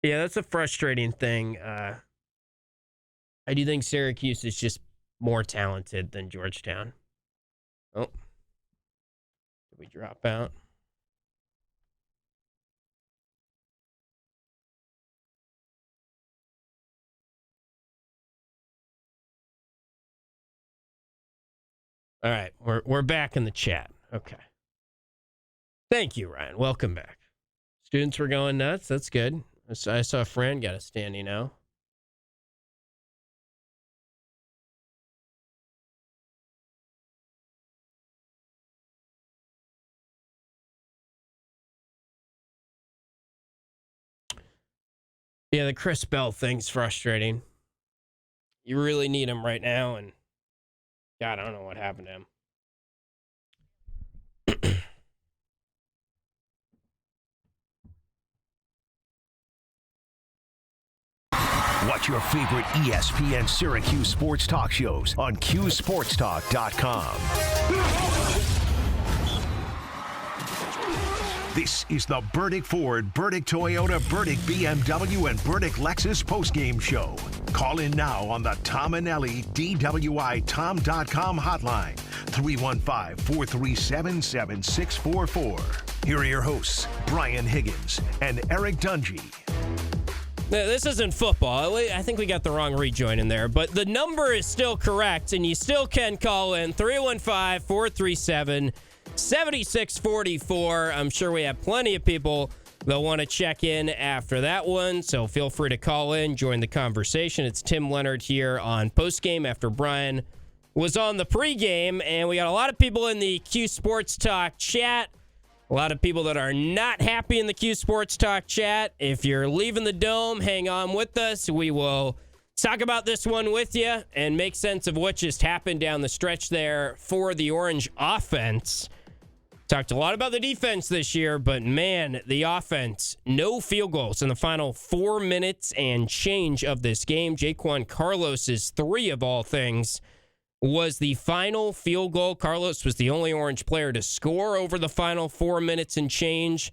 Yeah, that's a frustrating thing. I do think Syracuse is just more talented than Georgetown. Oh, did we drop out? All right, we're back in the chat. Okay. Thank you, Ryan. Welcome back. Students were going nuts. That's good. I saw a friend got a standing O. Yeah, the Chris Bell thing's frustrating. You really need him right now, and God, I don't know what happened to him. Watch your favorite ESPN Syracuse sports talk shows on CuseSportsTalk.com. This is the Burdick Ford, Burdick Toyota, Burdick BMW, and Burdick Lexus postgame show. Call in now on the Tom and Ellie DWITom.com hotline, 315-437-7644. Here are your hosts, Brian Higgins and Eric Dungy. This isn't football. I think we got the wrong rejoin in there, but the number is still correct, and you still can call in 315-437-7644. I'm sure we have plenty of people that want to check in after that one, so feel free to call in, join the conversation. It's Tim Leonard here on Postgame after Brian was on the pregame, and we got a lot of people in the Q Sports Talk chat. A lot of people that are not happy in the Q Sports Talk chat. If you're leaving the Dome, hang on with us. We will talk about this one with you and make sense of what just happened down the stretch there for the Orange offense. Talked a lot about the defense this year, but man, the offense, no field goals in the final 4 minutes and change of this game. Jaquan Carlos's three of all things was the final field goal. Carlos was the only Orange player to score over the final 4 minutes and change.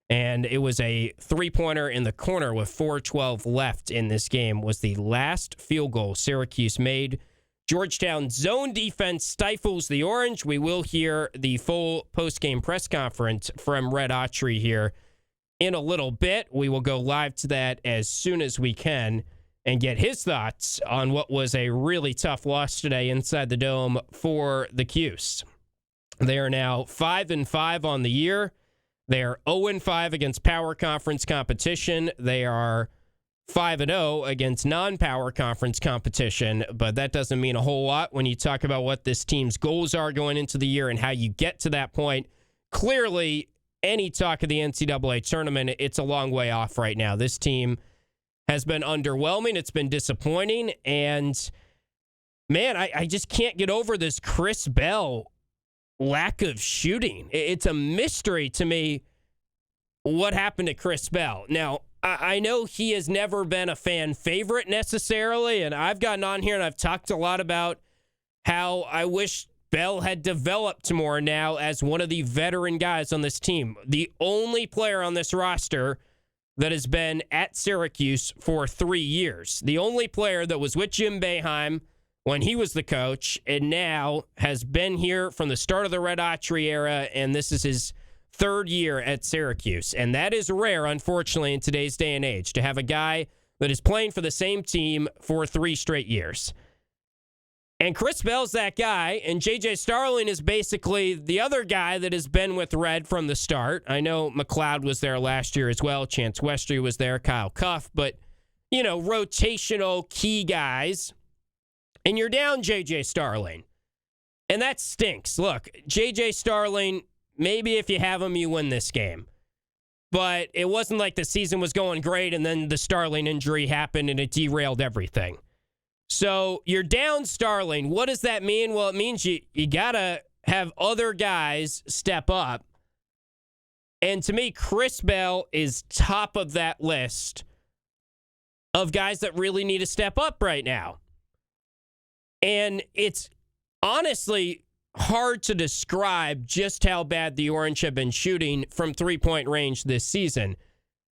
And it was a three-pointer in the corner with 4:12 left in this game was the last field goal Syracuse made. Georgetown zone defense stifles the Orange. We will hear the full post-game press conference from Red Autry here in a little bit. We will go live to that as soon as we can and get his thoughts on what was a really tough loss today inside the Dome for the Cuse. They are now 5-5 on the year. They are 0-5 against power conference competition. They are 5-0 against non-power conference competition, but that doesn't mean a whole lot when you talk about what this team's goals are going into the year and how you get to that point. Clearly, any talk of the NCAA tournament, it's a long way off right now. This team has been underwhelming. It's been disappointing. And, man, I just can't get over this Chris Bell lack of shooting. It's a mystery to me what happened to Chris Bell. Now, I know he has never been a fan favorite necessarily, and I've gotten on here and I've talked a lot about how I wish Bell had developed more now as one of the veteran guys on this team. The only player on this roster that has been at Syracuse for 3 years. The only player that was with Jim Boeheim when he was the coach and now has been here from the start of the Red Autry era, and this is his third year at Syracuse. And that is rare, unfortunately, in today's day and age, to have a guy that is playing for the same team for 3 straight years. And Chris Bell's that guy, and J.J. Starling is basically the other guy that has been with Red from the start. I know McLeod was there last year as well. Chance Westry was there, Kyle Cuff, but, you know, rotational key guys. And you're down J.J. Starling. And that stinks. Look, J.J. Starling, maybe if you have him, you win this game. But it wasn't like the season was going great and then the Starling injury happened and it derailed everything. So you're down Starling. What does that mean? Well, it means you got to have other guys step up. And to me, Chris Bell is top of that list of guys that really need to step up right now. And it's honestly hard to describe just how bad the Orange have been shooting from three-point range this season.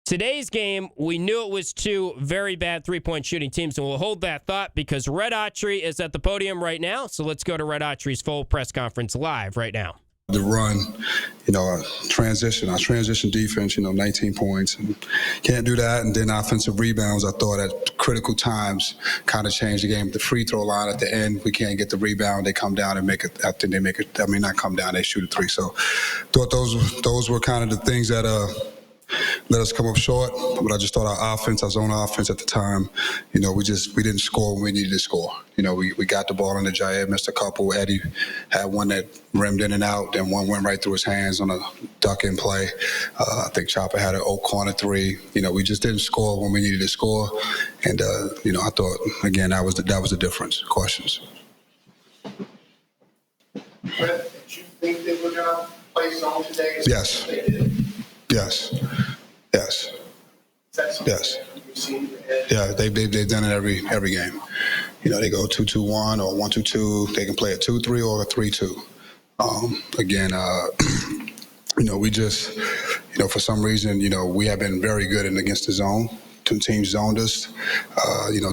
Today's game, we knew it was two very bad three-point shooting teams, and we'll hold that thought because Red Autry is at the podium right now. So let's go to Red Autry's full press conference live right now. The run, our transition defense, 19 points. And can't do that. And then offensive rebounds, I thought at critical times kind of changed the game. The free throw line at the end, we can't get the rebound. They come down and make it. I think they make it. I mean, not come down, they shoot a three. So thought those were kind of the things that let us come up short. But I just thought our offense, our zone offense at the time, we didn't score when we needed to score. We got the ball in the Jair, missed a couple. Eddie had one that rimmed in and out, then one went right through his hands on a duck-in play. I think Chopper had an corner three. We just didn't score when we needed to score. And, I thought, again, that was the difference. Questions? Did you think they were going to play zone today? Yes. They did. Yes. Is that something that you've seen? Yeah, they've done it every game. They go 2-2-1 or 1-2-2. They can play a 2-3 or a 3-2. Again, we just, for some reason, we have been very good against the zone. Two teams zoned us.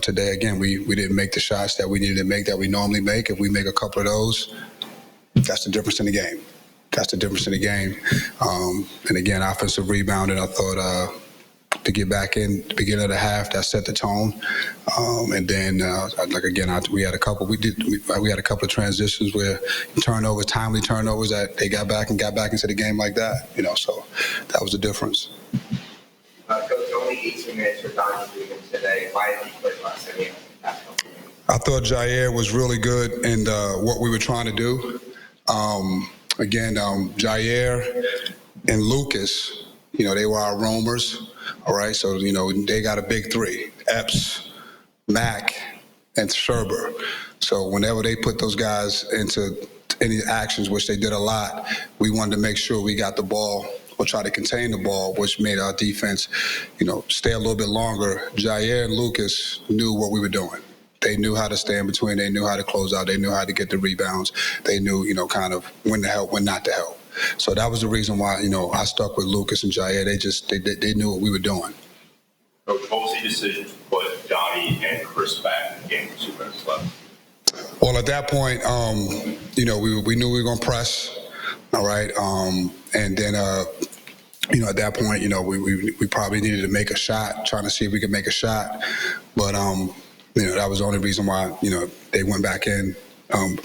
Today, again, we didn't make the shots that we needed to make that we normally make. If we make a couple of those, that's the difference in the game. That's the difference in the game. And again, offensive rebounding, I thought to get back in the beginning of the half, that set the tone. And then, we had a couple. We had a couple of transitions where timely turnovers that they got back into the game like that. So that was the difference. Coach, only 18 minutes for Donnie Stevens today. Why did he play less than I thought Jair was really good in what we were trying to do. Jair and Lucas, they were our roamers, all right? So, they got a big three, Epps, Mack, and Sherber. So whenever they put those guys into any actions, which they did a lot, we wanted to make sure we got the ball or try to contain the ball, which made our defense, stay a little bit longer. Jair and Lucas knew what we were doing. They knew how to stay in between. They knew how to close out. They knew how to get the rebounds. They knew, kind of when to help, when not to help. So that was the reason why, I stuck with Lucas and Jair. They knew what we were doing. Coach, what was the decision to put Donnie and Chris back in the game with 2 minutes left? Well, at that point, we knew we were going to press, all right? And then, at that point, we probably needed to make a shot, trying to see if we could make a shot. But, that was the only reason why, they went back in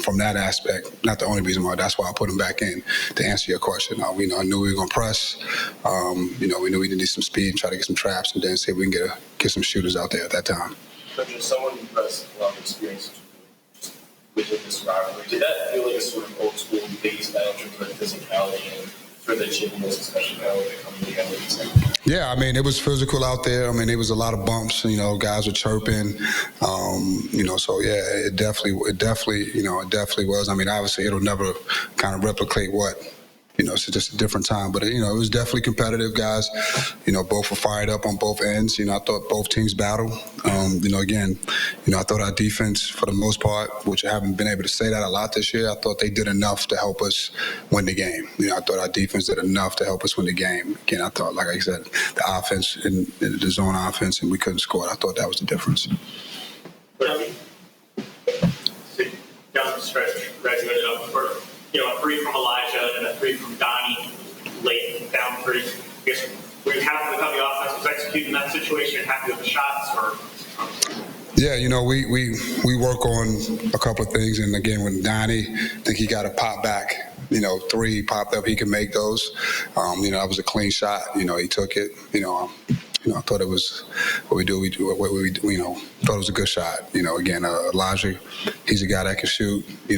from that aspect. Not the only reason why, that's why I put them back in to answer your question. I knew we were going to press. We knew we needed some speed and try to get some traps and then see if we can get some shooters out there at that time. Coach, as someone who has a lot of experience within this rivalry, did that feel like a sort of old school base battle in terms of physicality and for the gymnasts, especially now when they're coming together? Yeah, it was physical out there. There was a lot of bumps. Guys were chirping. So yeah, it definitely was. Obviously, it'll never kind of replicate what. It's just a different time, but it was definitely competitive, guys. Both were fired up on both ends. I thought both teams battled. I thought our defense, for the most part, which I haven't been able to say that a lot this year, I thought they did enough to help us win the game. I thought our defense did enough to help us win the game. Again, I thought, like I said, the offense and the zone offense, and we couldn't score. I thought that was the difference. Down the stretch, graduated up for a 3 from Elijah and a 3 from Donnie late down 3. I guess were you happy with how the offense was executing in that situation? Happy with the shots? Yeah, we work on a couple of things, and again with Donnie, I think he got a pop back. 3 popped up, he can make those. That was a clean shot. He took it. I thought it was what we do. Thought it was a good shot. Again, Elijah, he's a guy that can shoot. He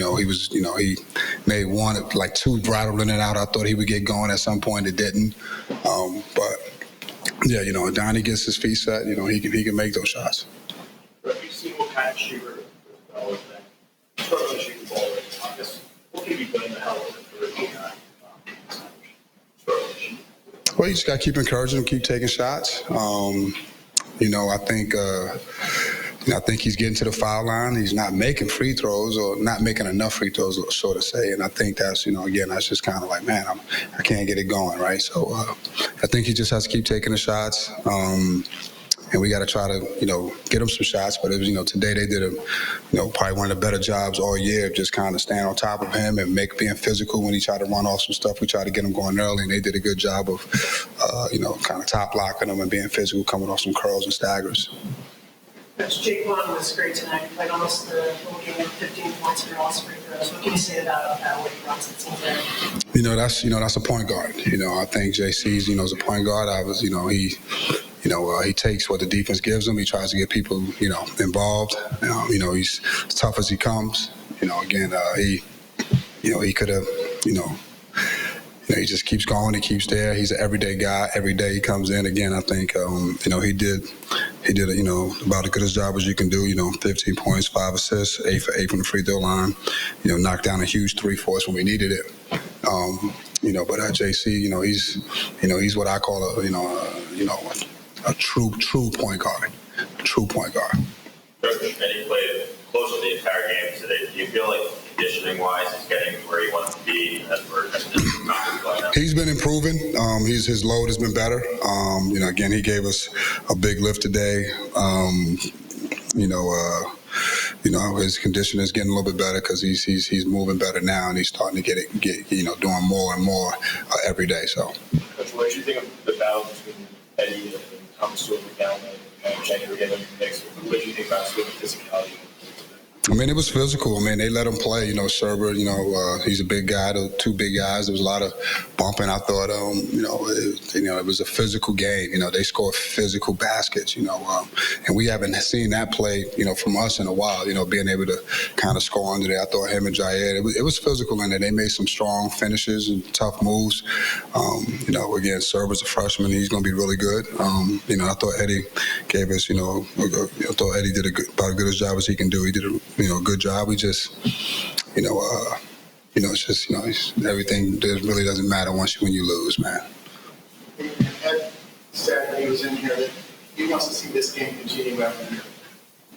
made 1, like 2 rattled in and out. I thought he would get going at some point. It didn't. But yeah, Donnie gets his feet set. He can make those shots. Have you seen what kind of shooter is that struggling to shoot the ball right now? I guess what can be done to help for a guy struggling to shoot? Well, you just got to keep encouraging him, keep taking shots. I think I think he's getting to the foul line. He's not making free throws or not making enough free throws, so to say. And I think that's, again, that's just kind of like, man, I can't get it going, right? So I think he just has to keep taking the shots. And we got to try to, get him some shots. But it was, today they did probably one of the better jobs all year of just kind of staying on top of him and being physical when he tried to run off some stuff. We tried to get him going early, and they did a good job of, kind of top blocking him and being physical, coming off some curls and staggers. Jake Bond was great tonight. He played almost the whole game, 15 points for all free throws. What can you say about how he runs the team there? That's a point guard. I think JC's, is a point guard. He takes what the defense gives him. He tries to get people, involved. He's as tough as he comes. Again, he could have, he just keeps going. He keeps there. He's an everyday guy. Every day he comes in. Again, I think, he did, about as good a job as you can do. 15 points, 5 assists, 8 for 8 from the free throw line. Knocked down a huge 3 for us when we needed it. But at JC, he's what I call a true point guard. A true point guard. Coach, and he played close to the entire game today. Do you feel like conditioning-wise he's getting where he wants to be as we're going now? He's been improving. His load has been better. Again, he gave us a big lift today. His condition is getting a little bit better because he's moving better now, and he's starting to get doing more and more every day. So, Coach, what do you think of the battle between Eddie and Thomas Stewart down and January getting them next? What do you think about Stewart physicality? It was physical. They let him play. Serber, he's a big guy. The two big guys. There was a lot of bumping. I thought, it was a physical game. They scored physical baskets. And we haven't seen that play, from us in a while. Being able to kind of score under there. I thought him and Jair, it was physical in there. They made some strong finishes and tough moves. Again, Serber's a freshman. He's going to be really good. I thought Eddie gave us, I thought Eddie did about as good a job as he can do. He did a good job. We just, it's just, everything really doesn't matter when you lose, man. Ed said when he was in here that he wants to see this game continue after year.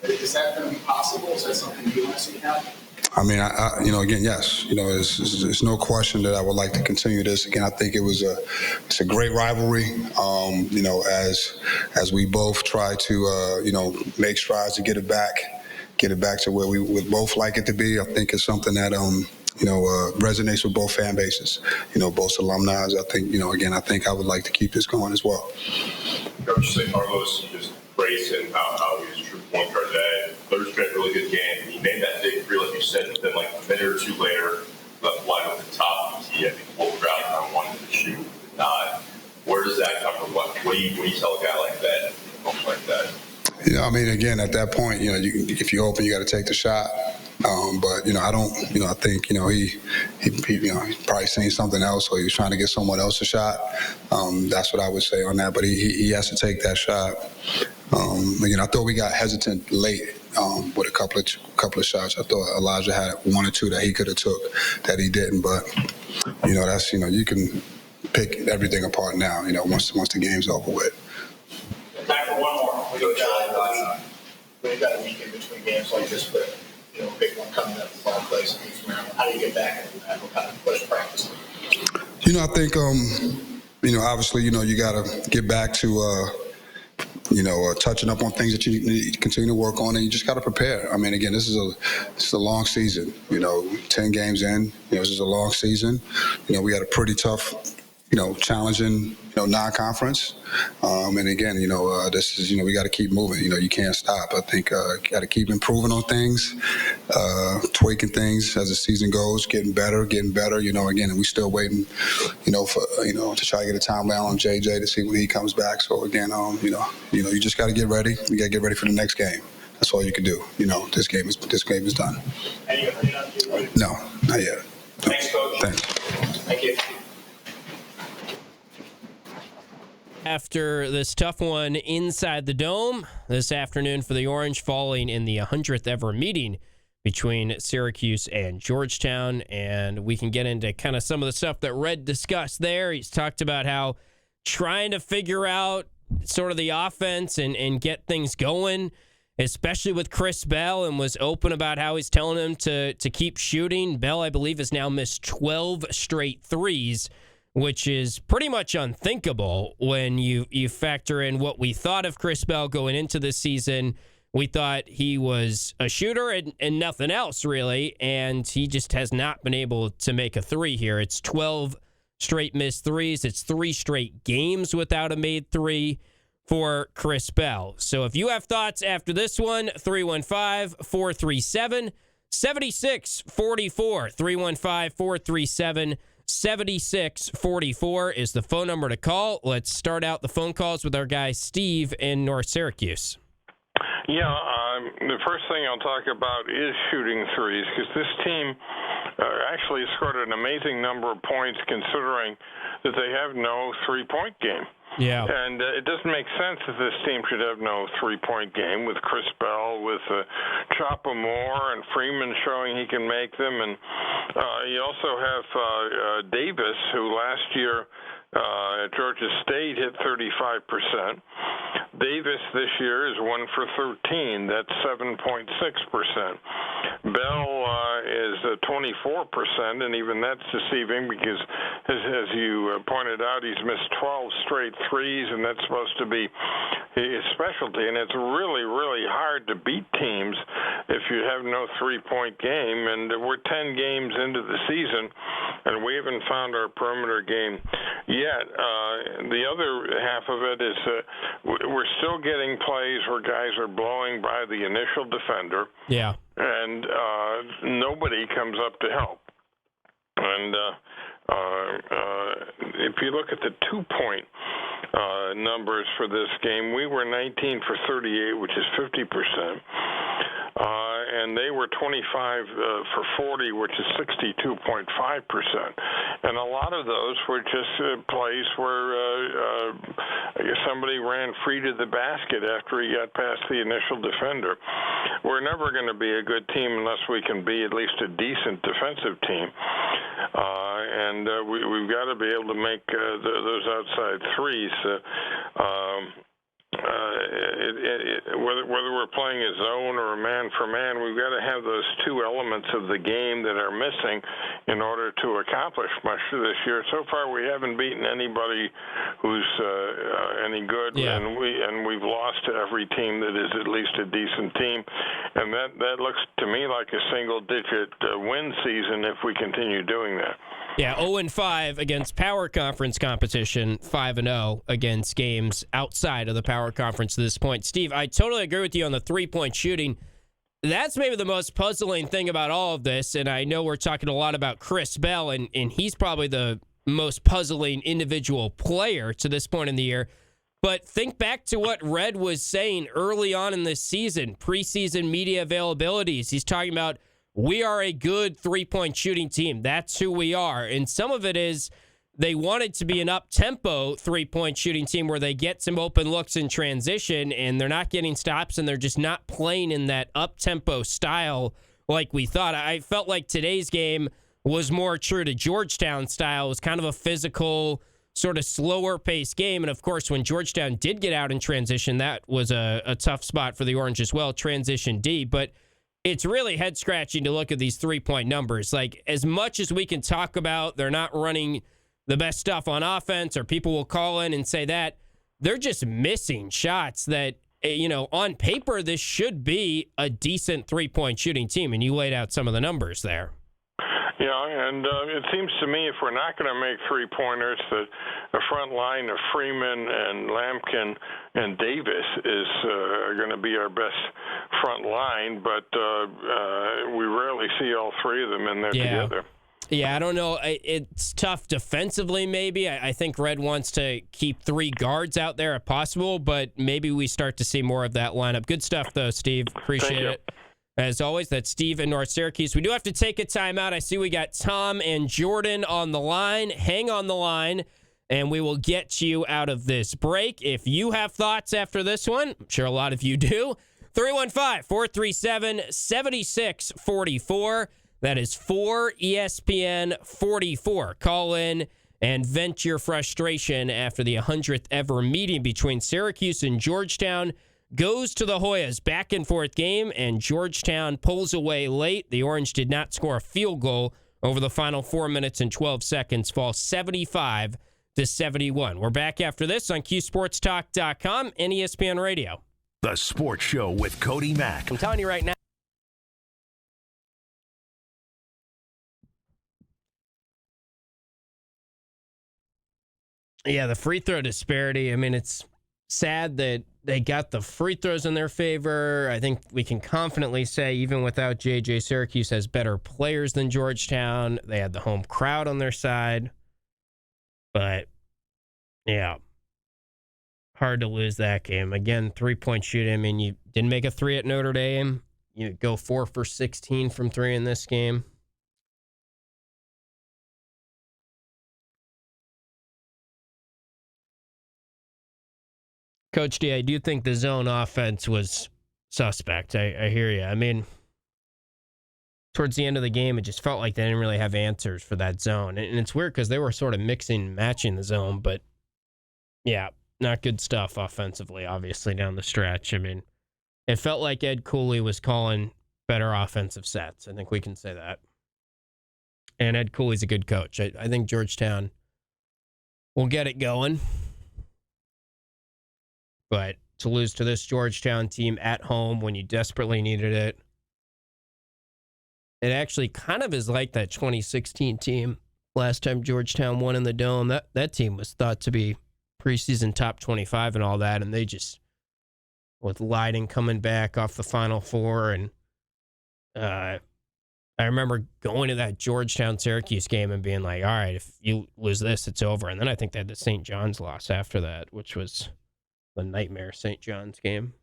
Is that going to be possible? Is that something you want to see happen? Again, yes. There's no question that I would like to continue this. Again, I think it's a great rivalry. As we both try to, make strides to get it back to where we would both like it to be. I think it's something that resonates with both fan bases. Both alumni. I think I think I would like to keep this going as well. Coach, say Carlos just praised him how he was a true point guard today. Thursday, a really good game. He made that big three, like you said, but then like a minute or two later, left wide at the top. He, I think, pulled rally on wanted to shoot, did not. Where does that come from? What do you tell a guy like that, like that? Again, at that point, if you open, you got to take the shot. But I don't. I think he probably seen something else, or he was trying to get someone else a shot. That's what I would say on that. But he has to take that shot. I thought we got hesitant late with a couple of shots. I thought Elijah had 1 or 2 that he could have took that he didn't. But that's you can pick everything apart now. Once the game's over with. Time for one more. We go down. When you got a weekend between games like this, but big one coming up, ball plays, how do you get back into that? What kind of push practice? I think obviously you got to get back to touching up on things that you need to continue to work on, and you just got to prepare. Again, this is a long season. 10 games in. This is a long season. We got a pretty tough, challenging, non-conference. And again, this is, we got to keep moving. You can't stop. I think got to keep improving on things, tweaking things as the season goes, getting better. Again, and we still waiting, for to try to get a timeline on JJ to see when he comes back. So again, you just got to get ready. You got to get ready for the next game. That's all you can do. This game is done. No, not yet. Thanks, Coach. Thanks. Thank you. After this tough one inside the Dome this afternoon for the Orange, falling in the 100th ever meeting between Syracuse and Georgetown. And we can get into kind of some of the stuff that Red discussed there. He's talked about how trying to figure out sort of the offense and get things going especially with Chris Bell, and was open about how he's telling him to keep shooting. Bell, I believe, has now missed 12 straight threes, which is pretty much unthinkable when you factor in what we thought of Chris Bell going into this season. We thought he was a shooter and nothing else, really, and he just has not been able to make a three here. It's 12 straight missed threes. It's 3 straight games without a made three for Chris Bell. So if you have thoughts after this one, 315-437-7644. 315-437-7644 is the phone number to call. Let's start out the phone calls with our guy Steve in North Syracuse. Yeah, the first thing I'll talk about is shooting threes, because this team actually scored an amazing number of points considering that they have no three-point game. Yeah. And it doesn't make sense that this team should have no three-point game with Chris Bell, with Chopper Moore and Freeman showing he can make them. And you also have Davis, who last year at Georgia State hit 35%. Davis this year is 1 for 13. That's 7.6%. Bell is 24%, and even that's deceiving because, as you pointed out, he's missed 12 straight threes, and that's supposed to be his specialty. And it's really, really hard to beat teams if you have no three-point game. And we're 10 games into the season, and we haven't found our perimeter game yet. The other half of it is we're still getting plays where guys are blowing by the initial defender. Yeah. And nobody comes up to help. And if you look at the 2-point numbers for this game, we were 19 for 38, which is 50%. And they were 25 for 40, which is 62.5%. And a lot of those were just plays where somebody ran free to the basket after he got past the initial defender. We're never going to be a good team unless we can be at least a decent defensive team. And we've got to be able to make those outside threes. Whether we're playing a zone or a man for man, we've got to have those two elements of the game that are missing in order to accomplish much this year. So far, we haven't beaten anybody who's any good, and we've lost to every team that is at least a decent team, and that looks to me like a single-digit win season if we continue doing that. Yeah, 0-5 against power conference competition, 5-0 against games outside of the power conference to this point. Steve, I totally agree with you on the three-point shooting. That's maybe the most puzzling thing about all of this, and I know we're talking a lot about Chris Bell, and he's probably the most puzzling individual player to this point in the year. But think back to what Red was saying early on in this season, preseason media availabilities. He's talking about, we are a good three-point shooting team. That's who we are. And some of it is they wanted to be an up-tempo three-point shooting team where they get some open looks in transition, and they're not getting stops, and they're just not playing in that up-tempo style like we thought. I felt like today's game was more true to Georgetown style. It was kind of a physical, sort of slower-paced game. And, of course, when Georgetown did get out in transition, that was a tough spot for the Orange as well, transition D. But it's really head-scratching to look at these three-point numbers. Like, as much as we can talk about they're not running the best stuff on offense, or people will call in and say that, they're just missing shots that, on paper, this should be a decent three-point shooting team, and you laid out some of the numbers there. Yeah, and it seems to me if we're not going to make three-pointers, that the front line of Freeman and Lampkin and Davis is going to be our best front line, but we rarely see all three of them in there together. Yeah, I don't know. It's tough defensively, maybe. I think Red wants to keep 3 guards out there if possible, but maybe we start to see more of that lineup. Good stuff, though, Steve. Appreciate it. As always, that's Steve in North Syracuse. We do have to take a timeout. I see we got Tom and Jordan on the line. Hang on the line, and we will get you out of this break. If you have thoughts after this one, I'm sure a lot of you do, 315-437-7644. That is 4ESPN44. Call in and vent your frustration after the 100th ever meeting between Syracuse and Georgetown. goes to the Hoyas. Back and forth game, and Georgetown pulls away late. The Orange did not score a field goal over the final 4 minutes and 12 seconds, fall 75-71. We're back after this on CuseSportsTalk.com and ESPN Radio. The Sports Show with Cody Mack. I'm telling you right now. Yeah, the free throw disparity. I mean, it's sad that they got the free throws in their favor. I think we can confidently say, even without JJ, Syracuse has better players than Georgetown. They had the home crowd on their side. But, yeah, hard to lose that game. Again, three-point shooting. I mean, you didn't make a three at Notre Dame. You go 4 for 16 from three in this game. Coach D, I do think the zone offense was suspect. I hear you. I mean, towards the end of the game, it just felt like they didn't really have answers for that zone. And it's weird because they were sort of mixing and matching the zone. But, yeah, not good stuff offensively, obviously, down the stretch. I mean, it felt like Ed Cooley was calling better offensive sets. I think we can say that. And Ed Cooley's a good coach. I think Georgetown will get it going. But to lose to this Georgetown team at home when you desperately needed it, it actually kind of is like that 2016 team last time Georgetown won in the Dome. That team was thought to be preseason top 25 and all that, and they just, with Leiden coming back off the Final Four, and I remember going to that Georgetown-Syracuse game and being like, all right, if you lose this, it's over. And then I think they had the St. John's loss after that, which was the nightmare St. John's game.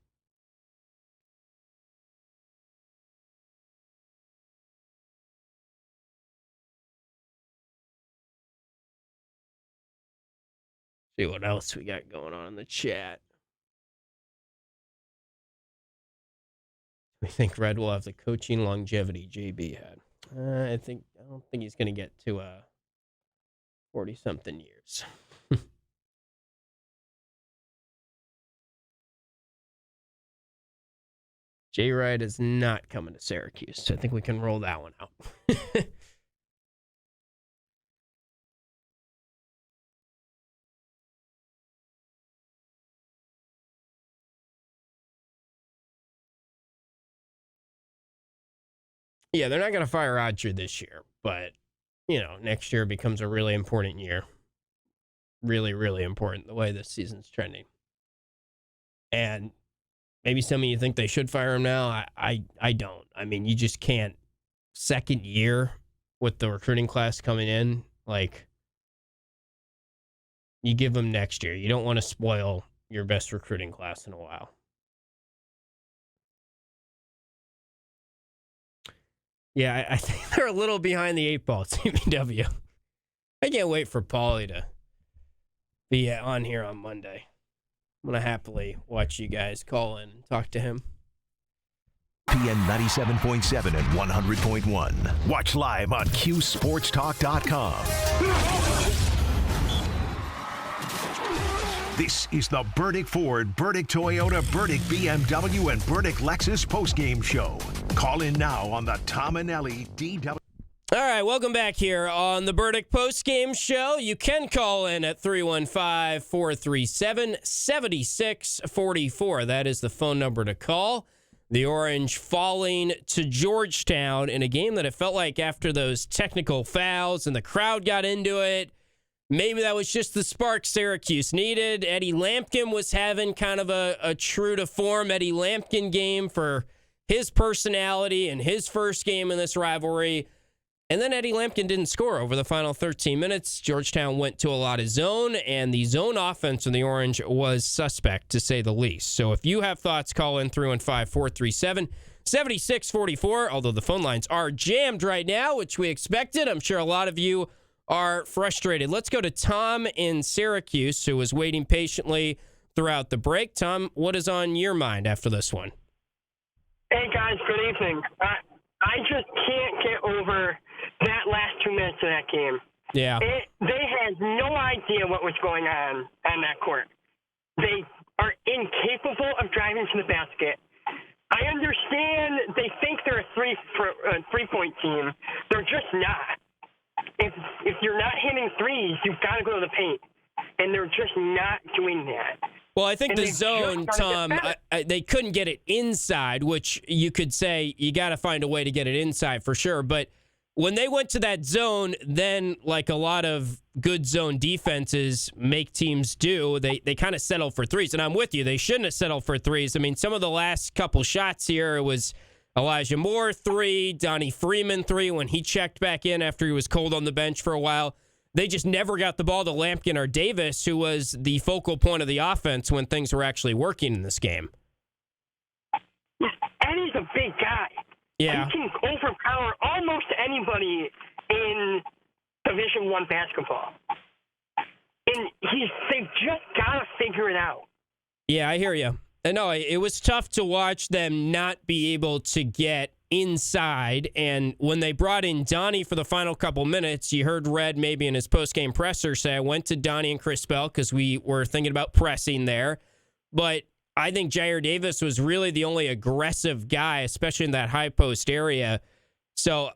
See what else we got going on in the chat. We think Red will have the coaching longevity JB had. I don't think he's going to get to 40-something years. Jay Wright is not coming to Syracuse, so I think we can roll that one out. Yeah, they're not going to fire Autry this year, but, next year becomes a really important year. Really, really important, the way this season's trending. And maybe some of you think they should fire him now. I don't. I mean, you just can't. Second year with the recruiting class coming in, you give them next year. You don't want to spoil your best recruiting class in a while. Yeah, I think they're a little behind the 8 ball, CBW. I can't wait for Paulie to be on here on Monday. I'm going to happily watch you guys call in and talk to him. PN 97.7 and 100.1. Watch live on CuseSportsTalk.com. This is the Burdick Ford, Burdick Toyota, Burdick BMW, and Burdick Lexus postgame show. Call in now on the Tom and Ellie DW. All right, welcome back here on the Burdick postgame show. You can call in at 315-437-7644. That is the phone number to call. The Orange falling to Georgetown in a game that it felt like after those technical fouls and the crowd got into it, maybe that was just the spark Syracuse needed. Eddie Lampkin was having kind of a true to form Eddie Lampkin game for his personality and his first game in this rivalry. And then Eddie Lampkin didn't score over the final 13 minutes. Georgetown went to a lot of zone, and the zone offense in the Orange was suspect, to say the least. So if you have thoughts, call in 315-437-7644, although the phone lines are jammed right now, which we expected. I'm sure a lot of you are frustrated. Let's go to Tom in Syracuse, who was waiting patiently throughout the break. Tom, what is on your mind after this one? Hey, guys, good evening. I just can't get over that last 2 minutes of that game. Yeah. They had no idea what was going on that court. They are incapable of driving to the basket. I understand they think they're a three-point team. They're just not. If you're not hitting threes, you've got to go to the paint, and they're just not doing that. Well, I think the zone, Tom, they couldn't get it inside, which you could say you got to find a way to get it inside for sure. But when they went to that zone, then like a lot of good zone defenses make teams do, they kind of settle for threes. And I'm with you. They shouldn't have settled for threes. I mean, some of the last couple shots here, it was Elijah Moore 3, Donnie Freeman 3 when he checked back in after he was cold on the bench for a while. They just never got the ball to Lampkin or Davis, who was the focal point of the offense when things were actually working in this game. Eddie's a big guy. Yeah. He can overpower almost anybody in Division I basketball. And they've just got to figure it out. Yeah, I hear you. And no, it was tough to watch them not be able to get inside. And when they brought in Donnie for the final couple minutes, you heard Red maybe in his postgame presser say, I went to Donnie and Chris Bell because we were thinking about pressing there. But I think Jair Davis was really the only aggressive guy, especially in that high post area. So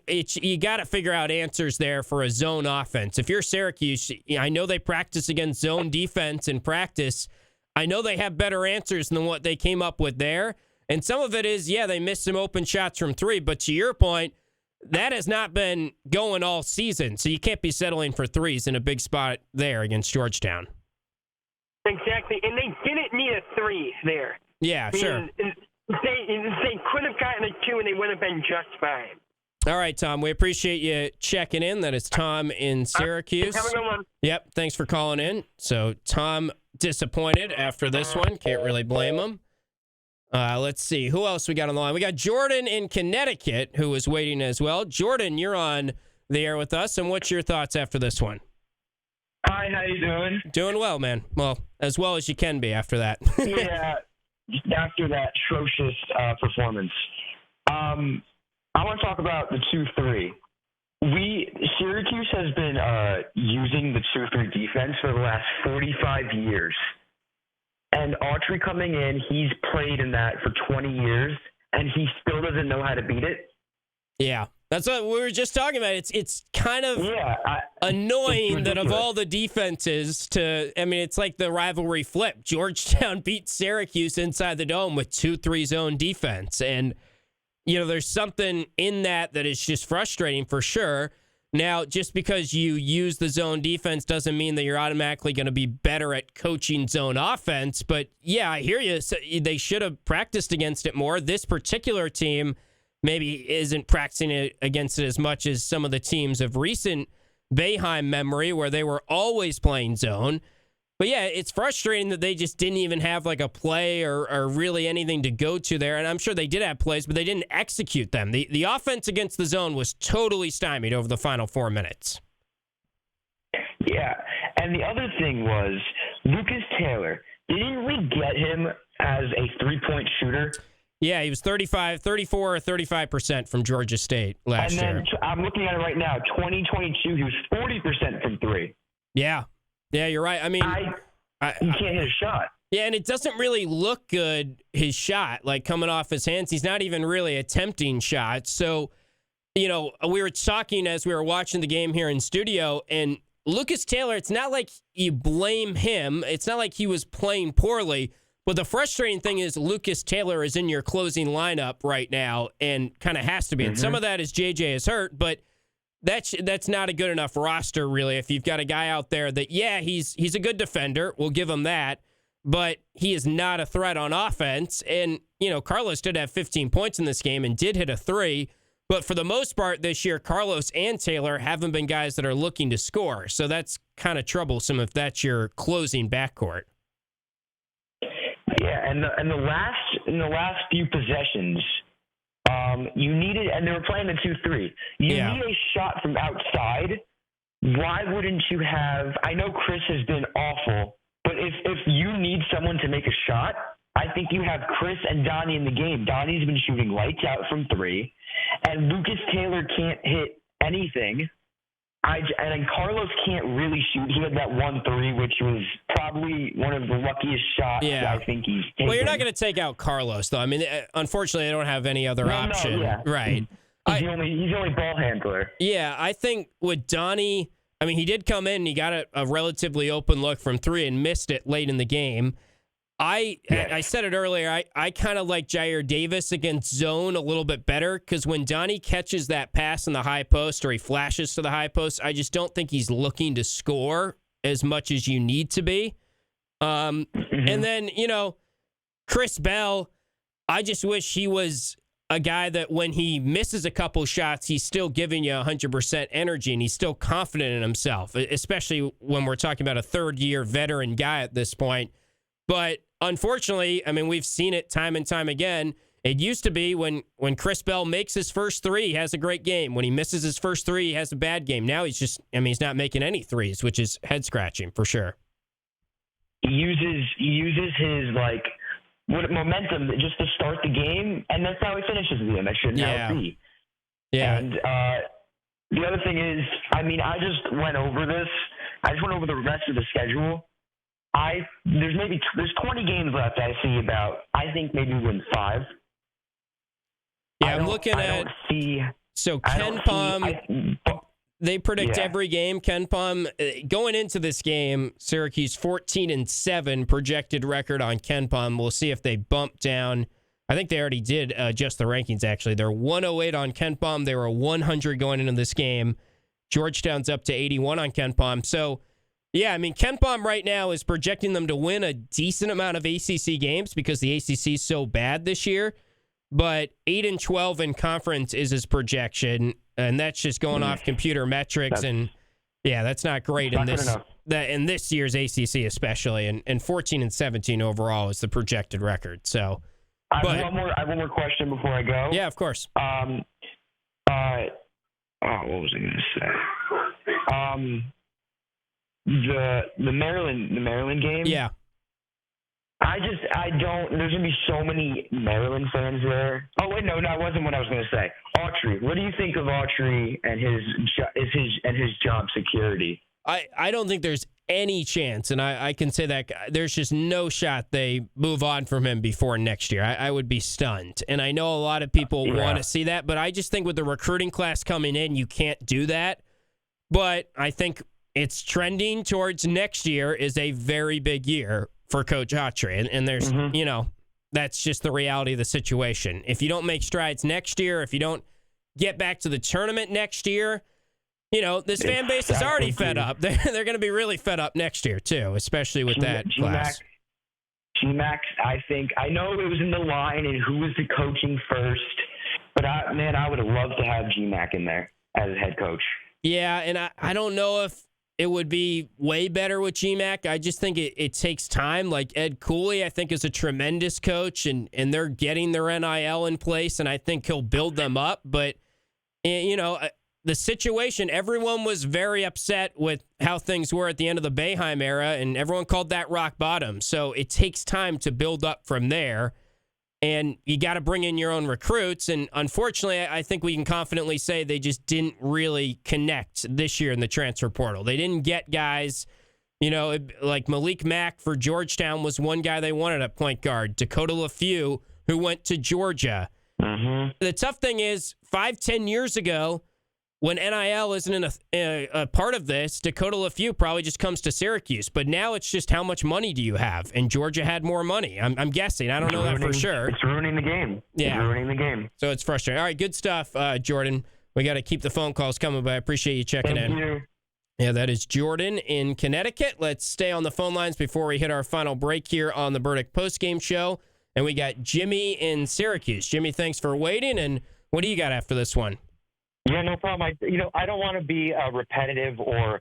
you got to figure out answers there for a zone offense. If you're Syracuse, I know they practice against zone defense in practice. I know they have better answers than what they came up with there. And some of it is, they missed some open shots from three. But to your point, that has not been going all season. So you can't be settling for threes in a big spot there against Georgetown. Exactly. And they didn't need a three there. Yeah, sure. They could have gotten a two and they would have been just fine. All right, Tom, we appreciate you checking in. That is Tom in Syracuse. Have a good one. Yep, thanks for calling in. So Tom disappointed after this one. Can't really blame him. Let's see. Who else we got on the line? We got Jordan in Connecticut who was waiting as well. Jordan, you're on the air with us. And what's your thoughts after this one? Hi, how you doing? Doing well, man. Well as you can be after that. Yeah, after that atrocious performance. I want to talk about the 2-3. Syracuse has been using the 2-3 defense for the last 45 years. And Autry coming in, he's played in that for 20 years, and he still doesn't know how to beat it. Yeah, that's what we were just talking about. It's kind of annoying that of all the defenses it's like the rivalry flip. Georgetown beat Syracuse inside the dome with 2-3 zone defense. And, there's something in that is just frustrating for sure. Now, just because you use the zone defense doesn't mean that you're automatically going to be better at coaching zone offense. But, yeah, I hear you. So they should have practiced against it more. This particular team maybe isn't practicing it against it as much as some of the teams of recent Boeheim memory where they were always playing zone. But, yeah, it's frustrating that they just didn't even have like a play or really anything to go to there. And I'm sure they did have plays, but they didn't execute them. The offense against the zone was totally stymied over the final 4 minutes. Yeah, and the other thing was Lucas Taylor. Didn't we get him as a three-point shooter? Yeah, he was 34 or 35% from Georgia State last year. And then I'm looking at it right now, 2022, he was 40% from three. Yeah, you're right. I mean, he can't hit a shot. Yeah, and it doesn't really look good, his shot, like coming off his hands. He's not even really attempting shots. So, we were talking as we were watching the game here in studio, and Lucas Taylor, it's not like you blame him. It's not like he was playing poorly. But the frustrating thing is Lucas Taylor is in your closing lineup right now and kind of has to be. And some of that is JJ is hurt, but that's not a good enough roster, really, if you've got a guy out there that, he's a good defender. We'll give him that. But he is not a threat on offense. And, Carlos did have 15 points in this game and did hit a three. But for the most part this year, Carlos and Taylor haven't been guys that are looking to score. So that's kind of troublesome if that's your closing backcourt. Yeah, and in the last few possessions, you needed, and they were playing the 2-3. You need a shot from outside. Why wouldn't you have? I know Chris has been awful, but if you need someone to make a shot, I think you have Chris and Donnie in the game. Donnie's been shooting lights out from three, and Lucas Taylor can't hit anything. And Carlos can't really shoot. He had that 1-3, which was probably one of the luckiest shots I think he's taken. Well, you're not going to take out Carlos, though. I mean, unfortunately, they don't have any other option. No, Right. He's the only ball handler. Yeah, I think with Donnie, I mean, he did come in and he got a relatively open look from 3 and missed it late in the game. I said it earlier, I kind of like Jair Davis against zone a little bit better because when Donnie catches that pass in the high post or he flashes to the high post, I just don't think he's looking to score as much as you need to be. And then, Chris Bell, I just wish he was a guy that when he misses a couple shots, he's still giving you 100% energy and he's still confident in himself, especially when we're talking about a third-year veteran guy at this point. But unfortunately, I mean, we've seen it time and time again. It used to be when Chris Bell makes his first 3, he has a great game. When he misses his first 3, he has a bad game. Now he's not making any threes, which is head-scratching for sure. He uses his, momentum just to start the game, and that's how he finishes the game. That should now be. Yeah. And the other thing is, I mean, I just went over this. I just went over the rest of the schedule. There's 20 games left I see about. I think maybe win 5. Yeah, I'm looking at. So Ken Palm, they predict every game. Ken Palm going into this game, Syracuse 14-7 projected record on Ken Palm. We'll see if they bump down. I think they already did adjust the rankings. Actually, they're 108 on Ken Palm. They were 100 going into this game. Georgetown's up to 81 on Ken Palm. So. Yeah, I mean, Ken Palm right now is projecting them to win a decent amount of ACC games because the ACC is so bad this year. But 8-12 in conference is his projection, and that's just going off computer metrics. That's not great in this year's ACC especially. And 14-17 overall is the projected record. So, I have one more question before I go. Yeah, of course. What was I going to say? The Maryland game. Yeah. There's gonna be so many Maryland fans there. Oh wait, no, that wasn't what I was gonna say. Autry, what do you think of Autry and his job security? I don't think there's any chance, and I can say that there's just no shot they move on from him before next year. I would be stunned, and I know a lot of people want to see that, but I just think with the recruiting class coming in, you can't do that. But I think it's trending towards next year is a very big year for Coach Autry. And there's, that's just the reality of the situation. If you don't make strides next year, if you don't get back to the tournament next year, this fan base is already fed up. They're going to be really fed up next year, too, especially with that class. GMAC, I know it was in the line and who was the coaching first, but I would have loved to have GMAC in there as a head coach. Yeah, and I don't know if it would be way better with GMAC. I just think it takes time. Like Ed Cooley, I think, is a tremendous coach, and they're getting their NIL in place, and I think he'll build them up. But, the situation, everyone was very upset with how things were at the end of the Boeheim era, and everyone called that rock bottom. So it takes time to build up from there. And you got to bring in your own recruits. And unfortunately, I think we can confidently say they just didn't really connect this year in the transfer portal. They didn't get guys, like Malik Mack for Georgetown was one guy they wanted at point guard. Dakota LaFew, who went to Georgia. Mm-hmm. The tough thing is 5-10 years ago, when NIL isn't a part of this, Dakota LaFew probably just comes to Syracuse. But now it's just how much money do you have? And Georgia had more money. I'm guessing. I don't know that for sure. It's ruining the game. Yeah. It's ruining the game. So it's frustrating. All right, good stuff, Jordan. We got to keep the phone calls coming, but I appreciate you checking in. Thank you. Yeah, that is Jordan in Connecticut. Let's stay on the phone lines before we hit our final break here on the Burdick Postgame Show. And we got Jimmy in Syracuse. Jimmy, thanks for waiting. And what do you got after this one? Yeah, no problem. I don't want to be repetitive or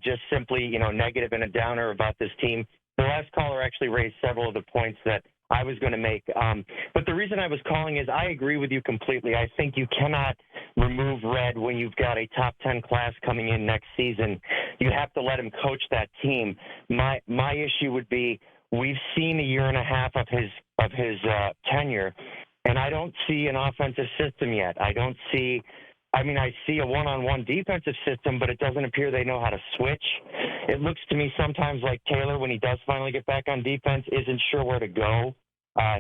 just simply, negative and a downer about this team. The last caller actually raised several of the points that I was going to make. But the reason I was calling is I agree with you completely. I think you cannot remove Red when you've got a top 10 class coming in next season. You have to let him coach that team. My issue would be we've seen a year and a half of his tenure, and I don't see an offensive system yet. I don't see I mean, I see a one-on-one defensive system, but it doesn't appear they know how to switch. It looks to me sometimes like Taylor, when he does finally get back on defense, isn't sure where to go.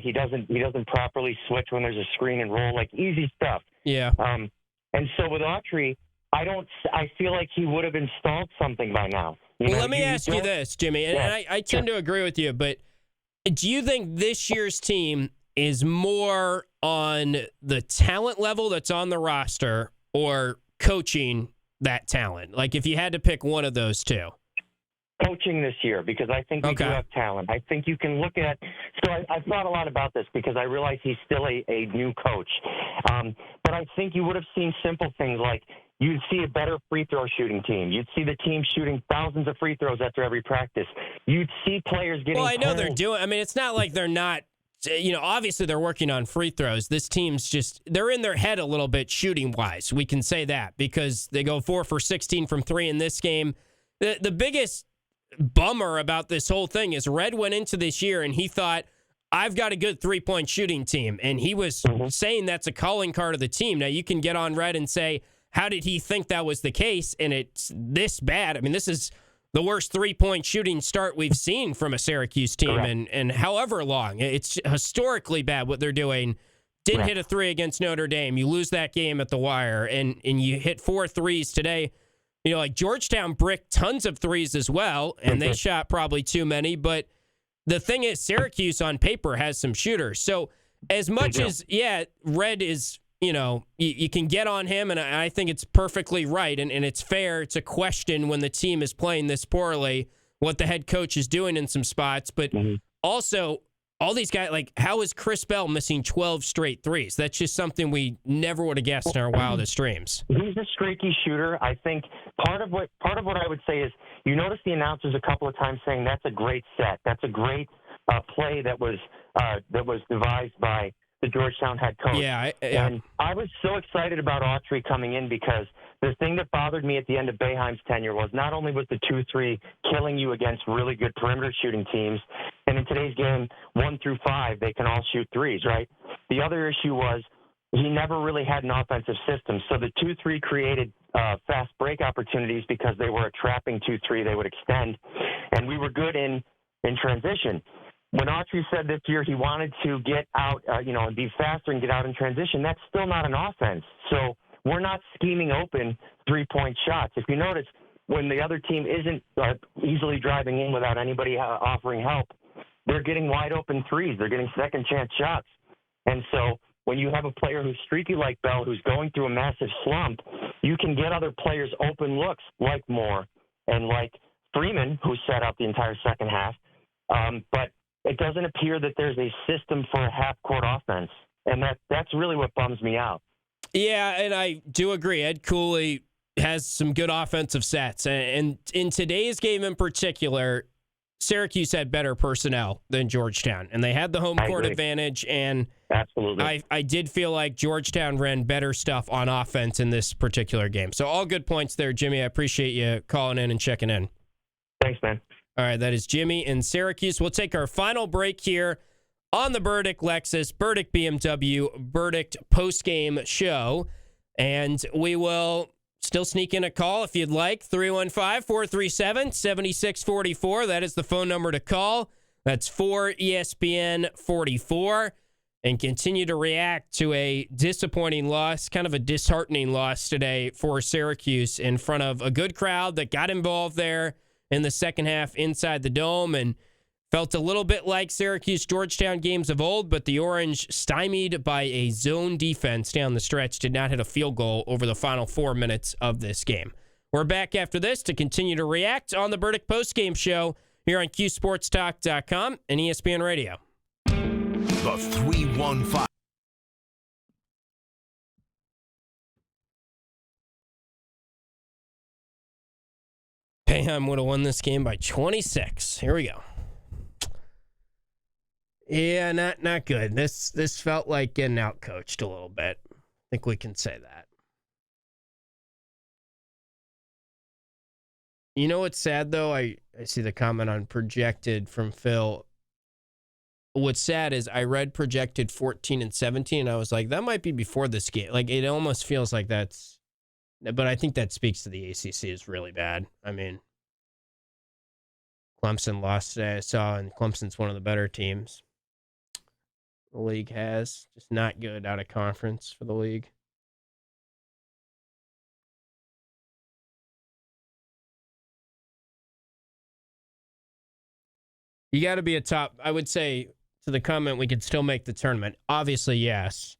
He doesn't properly switch when there's a screen and roll, like easy stuff. Yeah. And so with Autry, I feel like he would have installed something by now. Well, let me ask you this, Jimmy, and I tend to agree with you, but do you think this year's team is more on the talent level that's on the roster or coaching that talent? Like, if you had to pick one of those two. Coaching this year, because I think we do have talent. I think you can look at – so I've thought a lot about this because I realize he's still a new coach. But I think you would have seen simple things like you'd see a better free throw shooting team. You'd see the team shooting thousands of free throws after every practice. You'd see players getting – Well, I know they're doing – I mean, it's not like they're not – obviously they're working on free throws. This team's just, they're in their head a little bit shooting wise. We can say that because they go 4 for 16 from 3 in this game. The biggest bummer about this whole thing is Red went into this year and he thought, I've got a good 3-point shooting team. And he was saying that's a calling card of the team. Now you can get on Red and say, how did he think that was the case? And it's this bad. I mean, this is the worst 3-point shooting start we've seen from a Syracuse team and however long. It's historically bad what they're doing. Didn't hit a 3 against Notre Dame. You lose that game at the wire, and you hit 4 threes today. Like Georgetown bricked tons of threes as well, and they shot probably too many. But the thing is, Syracuse on paper has some shooters. So as much as, Red is, you can get on him, and I think it's perfectly right, and it's fair to question when the team is playing this poorly what the head coach is doing in some spots. But also, all these guys, like, how is Chris Bell missing 12 straight threes? That's just something we never would have guessed in our wildest dreams. He's a streaky shooter. I think part of what I would say is you notice the announcers a couple of times saying that's a great set. That's a great play that was devised by the Georgetown head coach. And I was so excited about Autry coming in because the thing that bothered me at the end of Boeheim's tenure was not only was the 2-3 killing you against really good perimeter shooting teams, and in today's game, 1 through 5, they can all shoot threes, right? The other issue was he never really had an offensive system. So the 2-3 created fast break opportunities because they were a trapping 2-3. They would extend, and we were good in transition. When Autry said this year he wanted to get out, and be faster and get out in transition, that's still not an offense. So we're not scheming open 3-point shots. If you notice, when the other team isn't easily driving in without anybody offering help, they're getting wide open threes. They're getting second chance shots. And so when you have a player who's streaky like Bell, who's going through a massive slump, you can get other players open looks like Moore and like Freeman, who set up the entire second half. But it doesn't appear that there's a system for a half-court offense, and that's really what bums me out. Yeah, and I do agree. Ed Cooley has some good offensive sets, and in today's game in particular, Syracuse had better personnel than Georgetown, and they had the home court advantage, and absolutely, I did feel like Georgetown ran better stuff on offense in this particular game. So all good points there, Jimmy. I appreciate you calling in and checking in. Thanks, man. All right, that is Jimmy in Syracuse. We'll take our final break here on the Burdick Lexus, Burdick BMW, Burdick postgame show. And we will still sneak in a call if you'd like. 315-437-7644. That is the phone number to call. That's 4ESPN44. And continue to react to a disappointing loss, kind of a disheartening loss today for Syracuse in front of a good crowd that got involved there in the second half inside the Dome and felt a little bit like Syracuse-Georgetown games of old, but the Orange, stymied by a zone defense down the stretch, did not hit a field goal over the final 4 minutes of this game. We're back after this to continue to react on the Burdick postgame show here on QSportsTalk.com and ESPN Radio. The 315. Boeheim would have won this game by 26. Here we go. Yeah, not good. This felt like getting out-coached a little bit. I think we can say that. You know what's sad, though? I see the comment on projected from Phil. What's sad is I read projected 14 and 17, and I was like, that might be before this game. Like, it almost feels like that's But I think that speaks to the ACC is really bad. I mean, Clemson lost today, I saw, and Clemson's one of the better teams the league has. Just not good out of conference for the league. You got to be a top, I would say, to the comment, we could still make the tournament. Obviously, yes.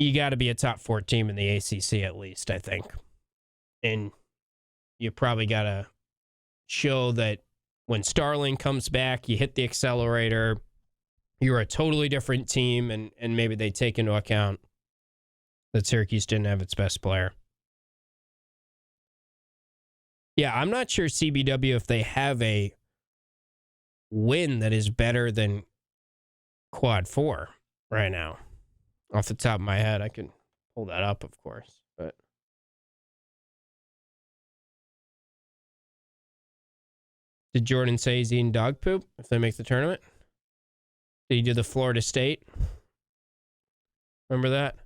You got to be a top 4 team in the ACC at least, I think. And you probably got to show that when Starling comes back, you hit the accelerator, you're a totally different team, and maybe they take into account that Syracuse didn't have its best player. Yeah, I'm not sure CBW if they have a win that is better than Quad 4 right now. Off the top of my head, I can pull that up, of course. But did Jordan say he's eating dog poop if they make the tournament? Did he do the Florida State? Remember that?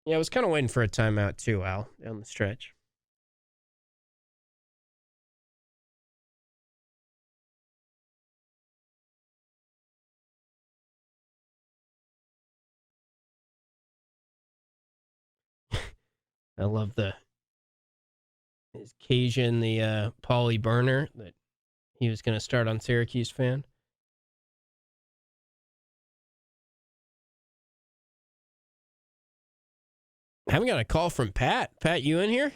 Yeah, I was kind of waiting for a timeout too, Al, down the stretch. I love his Cajun, the Paulie burner that he was going to start on Syracuse fan. I haven't got a call from Pat. Pat, you in here?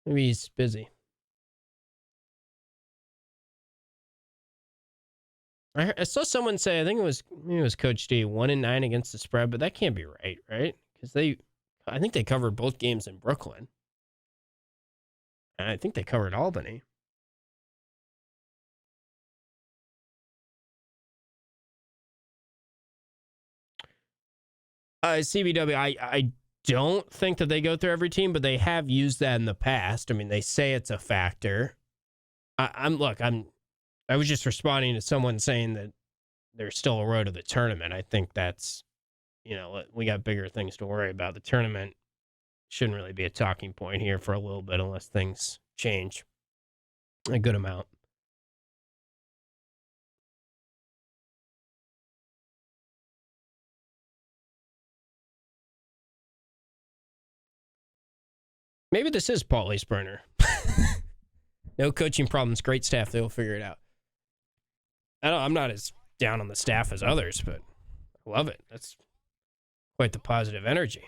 Maybe he's busy. I saw someone say, I think it was Coach D, 1-9 against the spread, but that can't be right? Because I think they covered both games in Brooklyn. And I think they covered Albany. CBW, I don't think that they go through every team, but they have used that in the past. I mean, they say it's a factor. I was just responding to someone saying that there's still a road to the tournament. I think that's, we got bigger things to worry about. The tournament shouldn't really be a talking point here for a little bit unless things change a good amount. Maybe this is Paulie's burner. No coaching problems, great staff. They'll figure it out. I'm not as down on the staff as others, but I love it. That's quite the positive energy.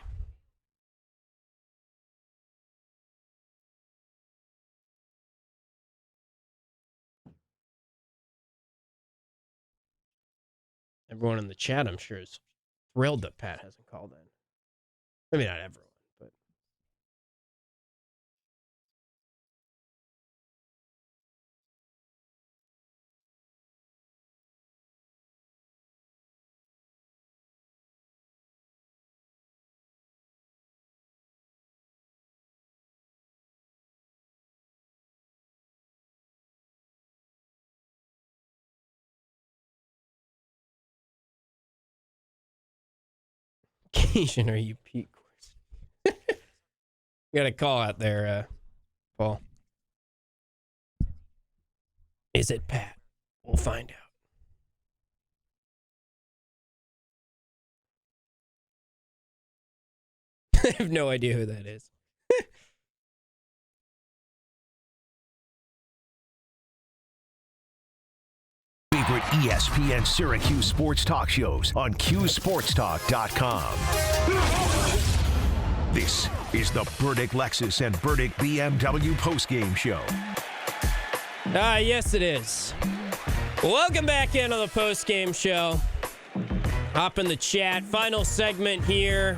Everyone in the chat, I'm sure, is thrilled that Pat hasn't called in. Maybe not everyone, but Cajun, are you Pete Course? You got a call out there, Paul. Is it Pat? We'll find out. I have no idea who that is. Favorite ESPN Syracuse sports talk shows on CuseSportsTalk.com. This is the Burdick Lexus and Burdick BMW postgame show. Yes, it is. Welcome back into the postgame show. Hop in the chat. Final segment here.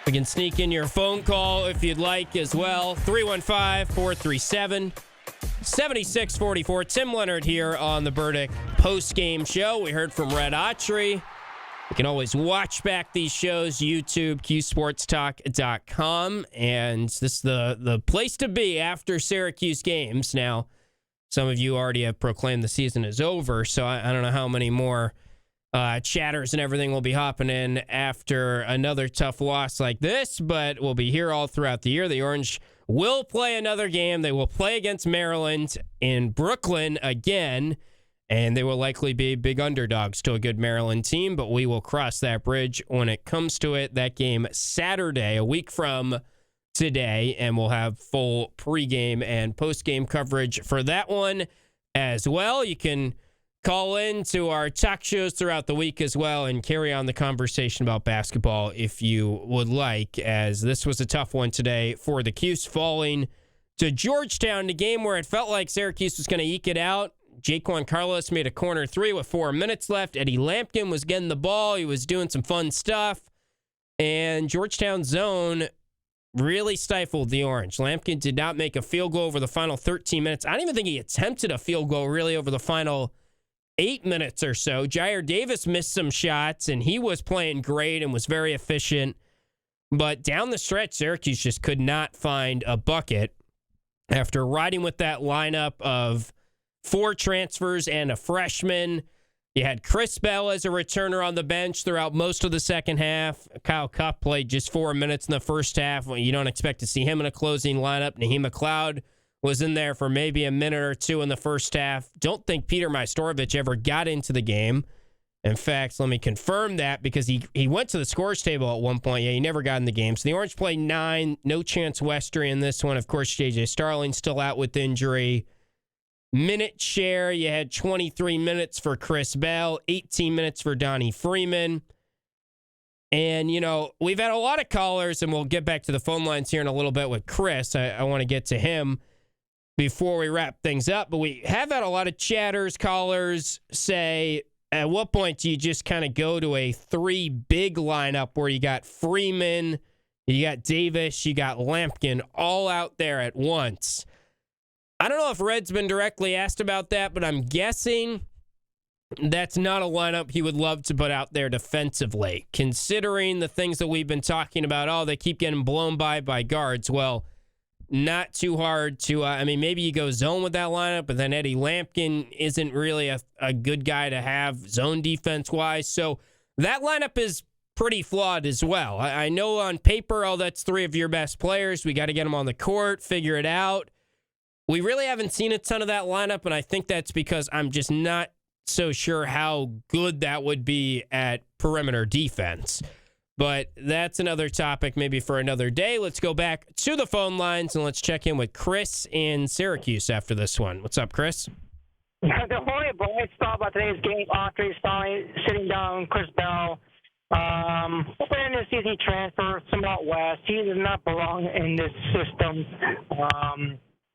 We can sneak in your phone call if you'd like as well. 315-437-7644. Tim Leonard here on the Burdick postgame show. We heard from Red Autry You can always watch back these shows, YouTube, QSportsTalk.com, and this is the place to be after Syracuse games. Now, some of you already have proclaimed the season is over, so I don't know how many more chatters and everything will be hopping in after another tough loss like this, but we'll be here all throughout the year. The Orange will play another game. They will play against Maryland in Brooklyn again, and they will likely be big underdogs to a good Maryland team, but we will cross that bridge when it comes to it. That game Saturday, a week from today, and we'll have full pregame and postgame coverage for that one as well. You can call in to our talk shows throughout the week as well and carry on the conversation about basketball if you would like, as this was a tough one today for the Cuse, falling to Georgetown, a game where it felt like Syracuse was going to eke it out. Jaquan Carlos made a corner three with 4 minutes left. Eddie Lampkin was getting the ball. He was doing some fun stuff. And Georgetown zone really stifled the Orange. Lampkin did not make a field goal over the final 13 minutes. I don't even think he attempted a field goal really over the final 8 minutes or so. Jair Davis missed some shots, and he was playing great and was very efficient. But down the stretch, Syracuse just could not find a bucket. After riding with that lineup of 4 transfers and a freshman, you had Chris Bell as a returner on the bench throughout most of the second half. Kyle Cuff played just 4 minutes in the first half. You don't expect to see him in a closing lineup. Naheem McLeod was in there for maybe a minute or two in the first half. Don't think Peter Majstorovic ever got into the game. In fact, let me confirm that because he went to the scores table at one point. Yeah, he never got in the game. So the Orange played 9. No chance Westry in this one. Of course, J.J. Starling still out with injury. Minute share, you had 23 minutes for Chris Bell, 18 minutes for Donnie Freeman. And, you know, we've had a lot of callers, and we'll get back to the phone lines here in a little bit with Chris. I want to get to him before we wrap things up. But we have had a lot of chatters, callers say, at what point do you just kind of go to a 3 big lineup where you got Freeman, you got Davis, you got Lampkin all out there at once? I don't know if Red's been directly asked about that, but I'm guessing that's not a lineup he would love to put out there defensively, considering the things that we've been talking about. Oh, they keep getting blown by guards. Well, not too hard to, maybe you go zone with that lineup, but then Eddie Lampkin isn't really a good guy to have zone defense-wise. So that lineup is pretty flawed as well. I know on paper, that's 3 of your best players. We got to get them on the court, figure it out. We really haven't seen a ton of that lineup, and I think that's because I'm just not so sure how good that would be at perimeter defense. But that's another topic maybe for another day. Let's go back to the phone lines, and let's check in with Chris in Syracuse after this one. What's up, Chris? The only bright spot about today's game, Autry sitting down, Chris Bell. Hoping this season transfer some out west. He does not belong in this system.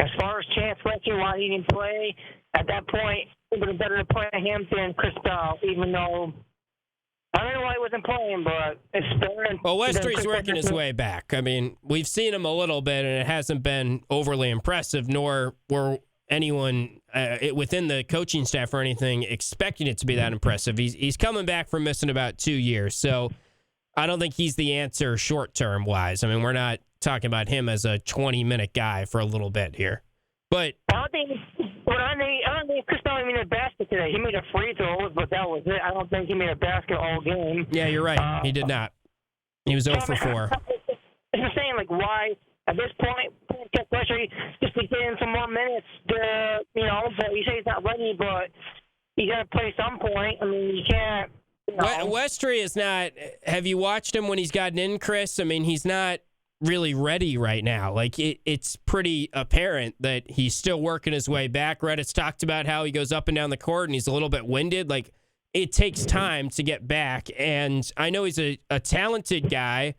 As far as Chance Westry, why he didn't play, at that point, it would have been better to play him than Chris Bell, even though I don't know why he wasn't playing, but it's better. Well, Westry's working his way back. I mean, we've seen him a little bit, and it hasn't been overly impressive, nor were anyone within the coaching staff or anything expecting it to be that impressive. He's coming back from missing about 2 years, so I don't think he's the answer short-term wise. I mean, we're not talking about him as a 20-minute guy for a little bit here. But I don't think Chris Bell made a basket today. He made a free throw, but that was it. I don't think he made a basket all game. Yeah, you're right. He did not. He was 0 for 4. It's just saying, why at this point, just to get in some more minutes, but you say he's not ready, but you got to play some point. I mean, you can't. Westry is not. Have you watched him when he's gotten in, Chris? I mean, he's not really ready right now. It's pretty apparent that he's still working his way back. Reddit's talked about how he goes up and down the court and he's a little bit winded. It takes time to get back. And I know he's a talented guy,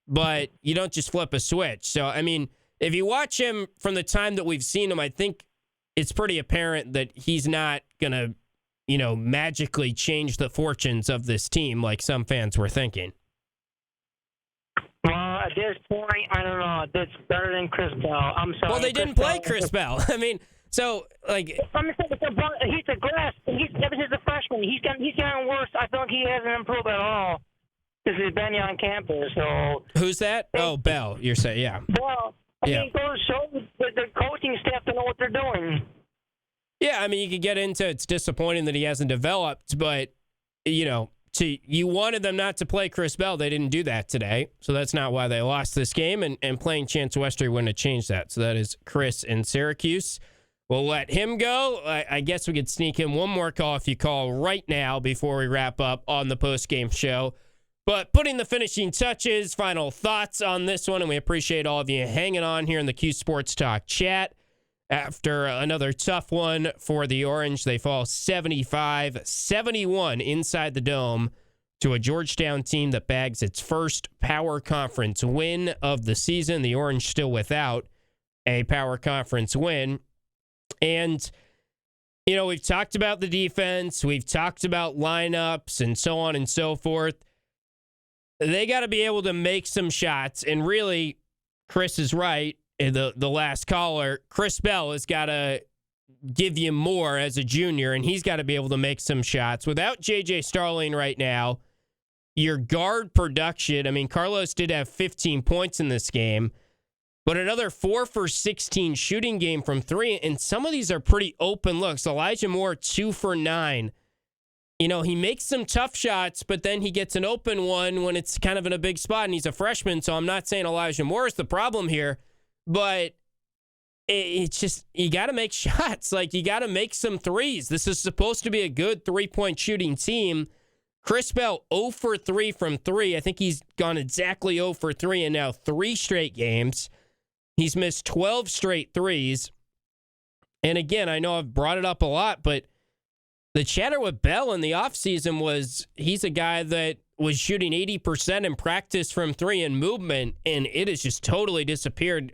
but you don't just flip a switch. So, I mean, if you watch him from the time that we've seen him, I think it's pretty apparent that he's not going to, magically change the fortunes of this team like some fans were thinking. Well, at this point, I don't know. That's better than Chris Bell. I'm sorry. Well, they didn't play Chris Bell. I mean, so I'm saying he's a grass. Ever since a freshman, he's gotten worse I feel like he hasn't improved at all since he's been on campus. So who's that? Oh, Bell. You're saying, yeah. Well, I mean, it goes shows that the coaching staff to know what they're doing. Yeah, I mean, you could get into it's disappointing that he hasn't developed, but you wanted them not to play Chris Bell. They didn't do that today, so that's not why they lost this game. And playing Chance Westry wouldn't have changed that. So that is Chris in Syracuse. We'll let him go. I guess we could sneak in one more call if you call right now before we wrap up on the postgame show. But putting the finishing touches, final thoughts on this one, and we appreciate all of you hanging on here in the Cuse Sports Talk chat. After another tough one for the Orange, they fall 75-71 inside the Dome to a Georgetown team that bags its first Power Conference win of the season. The Orange still without a Power Conference win. And, we've talked about the defense. We've talked about lineups and so on and so forth. They got to be able to make some shots. And really, Chris is right. The last caller, Chris Bell has got to give you more as a junior, and he's got to be able to make some shots. Without J.J. Starling right now, your guard production, I mean, Carlos did have 15 points in this game, but another 4 for 16 shooting game from three, and some of these are pretty open looks. Elijah Moore, 2 for 9. He makes some tough shots, but then he gets an open one when it's kind of in a big spot, and he's a freshman, so I'm not saying Elijah Moore is the problem here, but it's just, you got to make shots. Like, you got to make some threes. This is supposed to be a good three-point shooting team. Chris Bell, 0 for 3 from 3. I think he's gone exactly 0 for 3 in now 3 straight games. He's missed 12 straight threes. And again, I know I've brought it up a lot, but the chatter with Bell in the offseason was he's a guy that was shooting 80% in practice from 3 in movement, and it has just totally disappeared.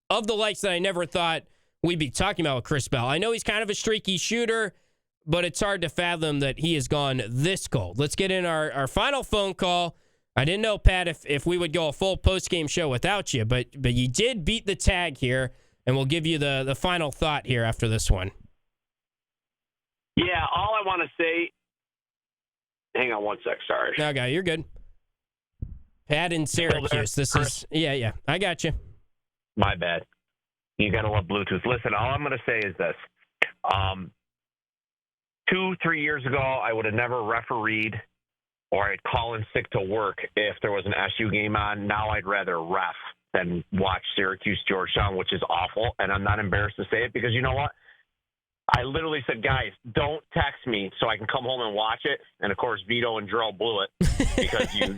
Of the likes that I never thought we'd be talking about with Chris Bell. I know he's kind of a streaky shooter, but it's hard to fathom that he has gone this cold. Let's get in our final phone call. I didn't know, Pat, if we would go a full post-game show without you, but you did beat the tag here, and we'll give you the final thought here after this one. Yeah, all I want to say... Hang on one sec, sorry. Okay, you're good. Pat in Syracuse. This is... Yeah, I got you. My bad. You got to love Bluetooth. Listen, all I'm going to say is this. 2-3 years ago, I would have never refereed or I'd call in sick to work if there was an SU game on. Now I'd rather ref than watch Syracuse-Georgetown, which is awful. And I'm not embarrassed to say it because you know what? I literally said, guys, don't text me so I can come home and watch it. And, of course, Vito and Drill blew it because you.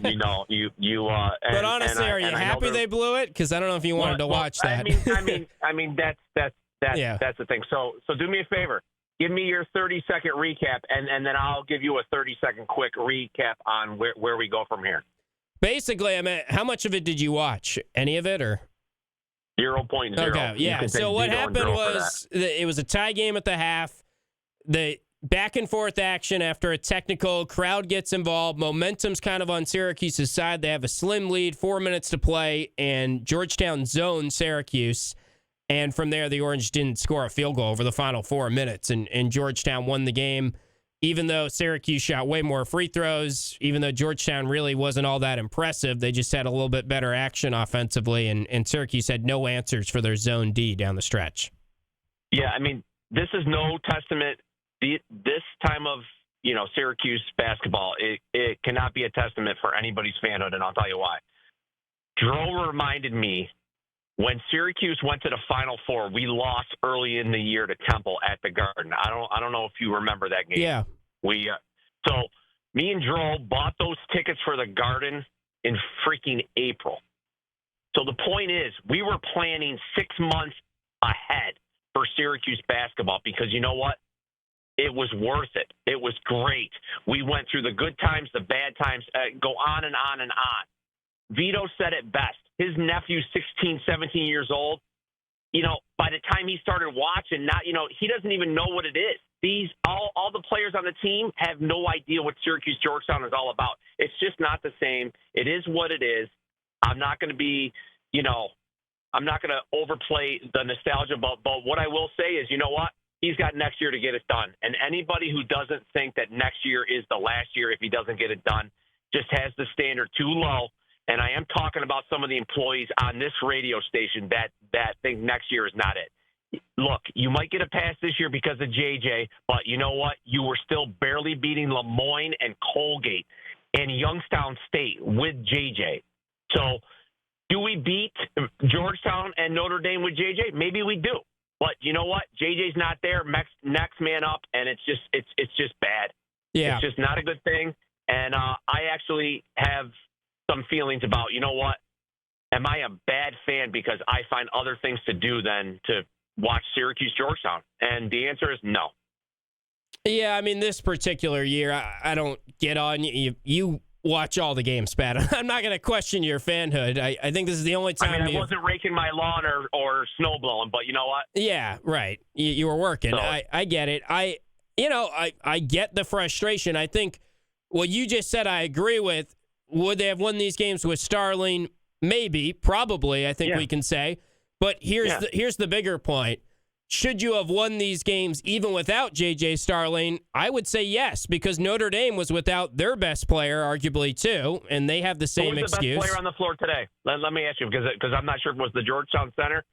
But honestly, are you happy they blew it? Because I don't know if you wanted to watch that. I mean, that's the thing. So do me a favor. Give me your 30-second recap, and then I'll give you a 30-second quick recap on where we go from here. Basically, I mean, how much of it did you watch? Any of it, or? 0.0. Okay, yeah. So what happened was it was a tie game at the half. The back and forth action after a technical, crowd gets involved. Momentum's kind of on Syracuse's side. They have a slim lead, 4 minutes to play, and Georgetown zoned Syracuse. And from there, the Orange didn't score a field goal over the final 4 minutes, and Georgetown won the game. Even though Syracuse shot way more free throws, even though Georgetown really wasn't all that impressive, they just had a little bit better action offensively, and Syracuse had no answers for their zone D down the stretch. Yeah, I mean, this is no testament. This time of, Syracuse basketball, it cannot be a testament for anybody's fanhood, and I'll tell you why. Drew reminded me when Syracuse went to the Final Four, we lost early in the year to Temple at the Garden. I don't know if you remember that game. Yeah. So me and Joel bought those tickets for the Garden in freaking April. So the point is, we were planning 6 months ahead for Syracuse basketball because you know what? It was worth it. It was great. We went through the good times, the bad times, go on and on and on. Vito said it best. His nephew's 16, 17 years old. By the time he started watching, he doesn't even know what it is. All the players on the team have no idea what Syracuse-Georgetown is all about. It's just not the same. It is what it is. I'm not going to be, I'm not going to overplay the nostalgia, but what I will say is, you know what? he's got next year to get it done. And anybody who doesn't think that next year is the last year if he doesn't get it done just has the standard too low. And I am talking about some of the employees on this radio station that think next year is not it. Look, you might get a pass this year because of JJ, but you know what? You were still barely beating Lemoyne and Colgate and Youngstown State with JJ. So do we beat Georgetown and Notre Dame with JJ? Maybe we do. But you know what? JJ's not there. Next man up, and it's just bad. Yeah. It's just not a good thing. And I actually have some feelings about, you know what? Am I a bad fan because I find other things to do than to watch Syracuse-Georgetown? And the answer is no. Yeah, I mean, this particular year, I don't get on you. You watch all the games, Pat. I'm not going to question your fanhood. I think this is the only time. I mean, I wasn't raking my lawn or snow blowing, but you know what? Yeah, right. You were working. So, I get it. I get the frustration. I think what you just said, I agree with. Would they have won these games with Starling? Maybe, probably, I think we can say. But here's the bigger point. Should you have won these games even without J.J. Starling? I would say yes, because Notre Dame was without their best player, arguably, too, and they have the same excuse. Who was the best player on the floor today? Let me ask you, because I'm not sure if it was the Georgetown center.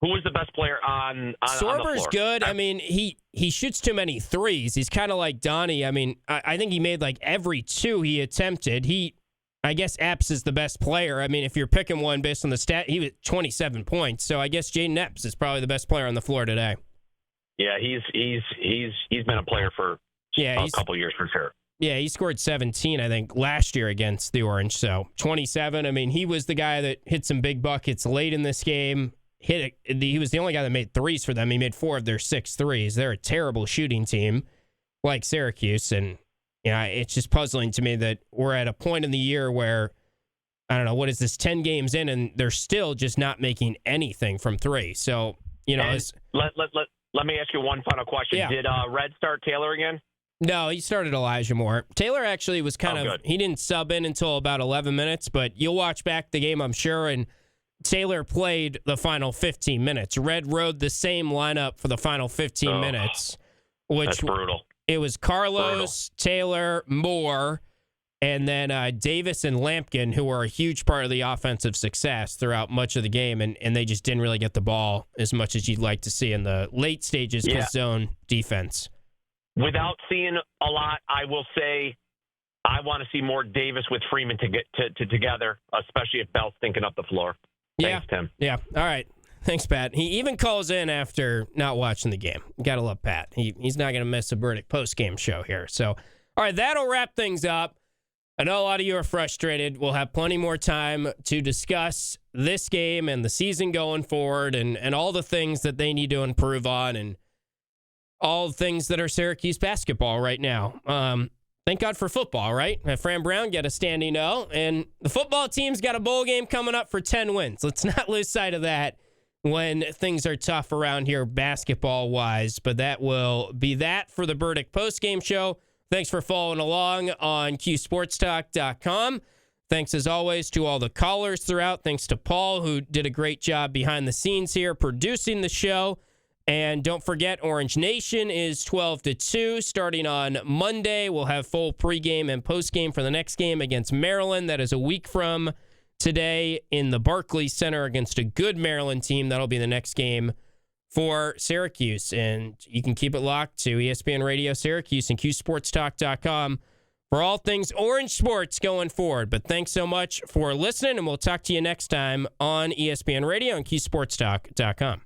Who was the best player on the floor? Sorber's good. I mean, he shoots too many threes. He's kind of like Donnie. I mean, I think he made like every two he attempted. I guess Epps is the best player. I mean, if you're picking one based on the stat, he was 27 points. So I guess Jaden Epps is probably the best player on the floor today. Yeah, he's been a player for a couple years for sure. Yeah, he scored 17, I think, last year against the Orange. So 27. I mean, he was the guy that hit some big buckets late in this game. He was the only guy that made threes for them. He made 4 of their 6 threes. They're a terrible shooting team, like Syracuse, and it's just puzzling to me that we're at a point in the year where, I don't know, what is this, 10 games in, and they're still just not making anything from 3. So, let me ask you one final question. Yeah. Did Red start Taylor again? No, he started Elijah Moore. Taylor actually was he didn't sub in until about 11 minutes, but you'll watch back the game, I'm sure, and Taylor played the final 15 minutes. Red rode the same lineup for the final 15 minutes, which that's brutal. It was Carlos, Taylor, Moore, and then Davis and Lampkin, who were a huge part of the offensive success throughout much of the game, and they just didn't really get the ball as much as you'd like to see in the late stages because zone defense. Without seeing a lot, I will say I want to see more Davis with Freeman to get together, especially if Bell's thinking up the floor. Thanks, Tim. Yeah. All right. Thanks, Pat. He even calls in after not watching the game. Gotta love Pat. He's not going to miss a Burdick post-game show here. So, all right, that'll wrap things up. I know a lot of you are frustrated. We'll have plenty more time to discuss this game and the season going forward and all the things that they need to improve on and all the things that are Syracuse basketball right now. Thank God for football, right? Fran Brown got a standing O, and the football team's got a bowl game coming up for 10 wins. Let's not lose sight of that when things are tough around here basketball-wise. But that will be that for the Burdick postgame show. Thanks for following along on QSportsTalk.com. Thanks, as always, to all the callers throughout. Thanks to Paul, who did a great job behind the scenes here producing the show. And don't forget, Orange Nation is 12 to 2 starting on Monday. We'll have full pregame and postgame for the next game against Maryland. That is a week from today in the Barclays Center against a good Maryland team. That'll be the next game for Syracuse. And you can keep it locked to ESPN Radio Syracuse and QSportsTalk.com for all things Orange sports going forward. But thanks so much for listening, and we'll talk to you next time on ESPN Radio and QSportsTalk.com.